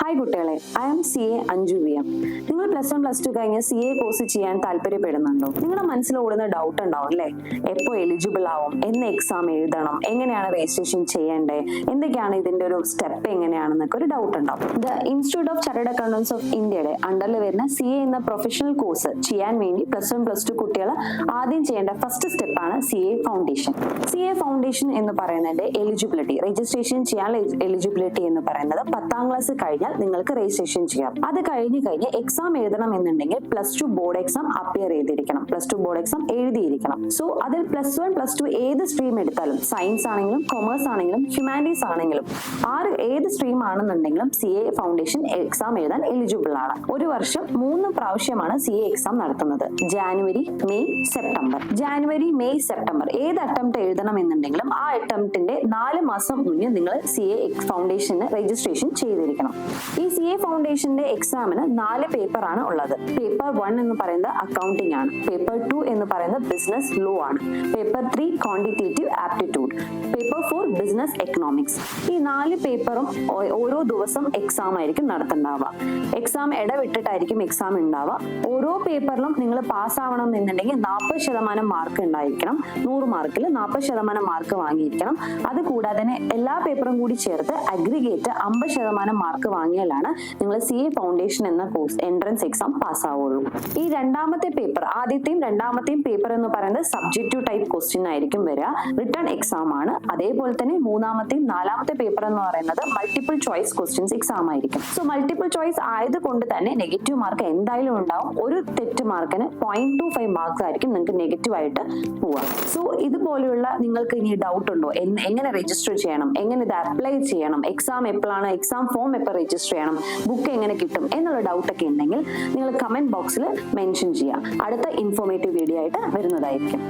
Hi കുട്ടികളെ, I'm C A Anju V M. നിങ്ങൾ +1 +2 കഴിഞ്ഞ് CA കോഴ്സ് ചെയ്യാൻ താല്പര്യപ്പെടുന്നുണ്ടോ? നിങ്ങളുടെ മനസ്സിൽ ഓടുന്ന ഡൗട്ട് ഉണ്ടാവും അല്ലേ? എപ്പോൾ എലിജിബിൾ ആവും, എന്ന് എക്സാം എഴുതണം, എങ്ങനെയാണ് രജിസ്ട്രേഷൻ ചെയ്യേണ്ടത്, എന്തൊക്കെയാണ് ഇതിന്റെ ഒരു സ്റ്റെപ്പ് എങ്ങനെയാണെന്നൊക്കെ ഒരു ഡൗട്ട് ഉണ്ടാവും. The institute of chartered accountants of ഇന്ത്യയുടെ അണ്ടറിൽ വരുന്ന CA എന്ന പ്രൊഫഷണൽ കോഴ്സ് ചെയ്യാൻ വേണ്ടി +1 +2 കുട്ടികൾ ആദ്യം ചെയ്യേണ്ട ഫസ്റ്റ് സ്റ്റെപ്പാണ് CA ഫൗണ്ടേഷൻ. CA ഫൗണ്ടേഷൻ എന്ന് പറയുന്നത് എലിജിബിലിറ്റി, രജിസ്ട്രേഷൻ ചെയ്യാനുള്ള എലിജിബിലിറ്റി എന്ന് പറയുന്നത് 10ാം ക്ലാസ് കഴിഞ്ഞാൽ നിങ്ങൾക്ക് രജിസ്ട്രേഷൻ ചെയ്യാം. അത് കഴിഞ്ഞ് എക്സാം എഴുതണം എന്നുണ്ടെങ്കിൽ +2 ബോർഡ് എക്സാം അപ്പിയർ ചെയ്തിരിക്കണം, +2 ബോർഡ് എക്സാം എഴുതിയിരിക്കണം. സോ അതിൽ +1 +2 ഏത് സ്ട്രീം എടുത്താലും, സയൻസ് ആണെങ്കിലും കൊമേഴ്സ് ആണെങ്കിലും ഹ്യൂമാനിറ്റീസ് ആണെങ്കിലും ഏത് സ്ട്രീം ആണെന്നുണ്ടെങ്കിലും CA ഫൗണ്ടേഷൻ എക്സാം എഴുതാൻ എലിജിബിൾ ആണ്. ഒരു വർഷം 3 പ്രാവശ്യമാണ് CA എക്സാം നടത്തുന്നത്. January, May, September. January, May, September ഏത് അറ്റംപ്റ്റ് എഴുതണം എന്നുണ്ടെങ്കിലും ആ അറ്റംപ്റ്റിന്റെ 4 മാസം മുന്നേ നിങ്ങൾ CA ഫൗണ്ടേഷന് രജിസ്ട്രേഷൻ ചെയ്തിരിക്കണം. ഈ CA ഫൗണ്ടേഷന്റെ എക്സാമിന് 4 പേപ്പറാണ് ഉള്ളത്. പേപ്പർ 1 എന്ന് പറയുന്നത് അക്കൗണ്ടിംഗ് ആണ്, പേപ്പർ 2 എന്ന് പറയുന്നത് ബിസിനസ് ലോ ആണ്, paper 3 quantitative aptitude, paper 4 business economics. ഈ 4 പേപ്പറും ഓരോ ദിവസം എക്സാം ആയിരിക്കും നടത്തുന്നുണ്ടാവുക. എക്സാം ഇടവിട്ടിട്ടായിരിക്കും എക്സാം ഉണ്ടാവുക. ഓരോ പേപ്പറിലും നിങ്ങൾ പാസ്സാവണം എന്നുണ്ടെങ്കിൽ 40% മാർക്ക് ഉണ്ടായിരിക്കണം. 100 മാർക്കിൽ 40% മാർക്ക് വാങ്ങിയിരിക്കണം. അത് കൂടാതെ തന്നെ എല്ലാ പേപ്പറും കൂടി ചേർത്ത് അഗ്രിഗേറ്റ് 50% മാർക്ക് വാങ്ങിയാലാണ് നിങ്ങൾ CA ഫൗണ്ടേഷൻ എന്ന കോഴ്സ് എൻട്രൻസ് എക്സാം പാസ്സാവുള്ളൂ. ഈ രണ്ടാമത്തെ പേപ്പർ, ആദ്യത്തെയും രണ്ടാമത്തെയും പേപ്പർ എന്ന് പറയുന്നത് സബ്ജക്റ്റീവ് ടൈപ്പ് ക്വസ്റ്റ്യൻ ആയിരിക്കും വരിക, റിട്ടേൺ എക്സാം ആണ്. അതേപോലെ തന്നെ 3ാമത്തെയും 4ാമത്തെ പേപ്പർ എന്ന് പറയുന്നത് മൾട്ടിപ്പിൾ ചോയ്സ് ക്വസ്റ്റ്യൻസ് എക്സാം ആയിരിക്കും. സോ മൾട്ടിപ്പിൾ ചോയ്സ് ആയതുകൊണ്ട് തന്നെ നെഗറ്റീവ് മാർക്ക് എന്തായാലും ഉണ്ടാവും. ഒരു തെറ്റ് മാർക്കിന് 0.25 മാർക്സ് ആയിരിക്കും നിങ്ങൾക്ക് നെഗറ്റീവ് ആയിട്ട് പോവുക. സോ ഇതുപോലെയുള്ള നിങ്ങൾക്ക് ഇനി ഡൗട്ട് ഉണ്ടോ, എങ്ങനെ രജിസ്റ്റർ ചെയ്യണം, എങ്ങനെ ഇത് അപ്ലൈ ചെയ്യണം, എക്സാം എപ്പോഴാണ്, എക്സാം ഫോം എപ്പോൾ രജിസ്റ്റർ ചെയ്യണം, ബുക്ക് എങ്ങനെ കിട്ടും എന്നുള്ള ഡൗട്ട് ഒക്കെ ഉണ്ടെങ്കിൽ നിങ്ങൾ കമന്റ് ബോക്സിൽ മെൻഷൻ ചെയ്യുക. അടുത്ത ഇൻഫോർമേറ്റീവ് വീഡിയോ ആയിട്ട് വരുന്നതായിരിക്കും.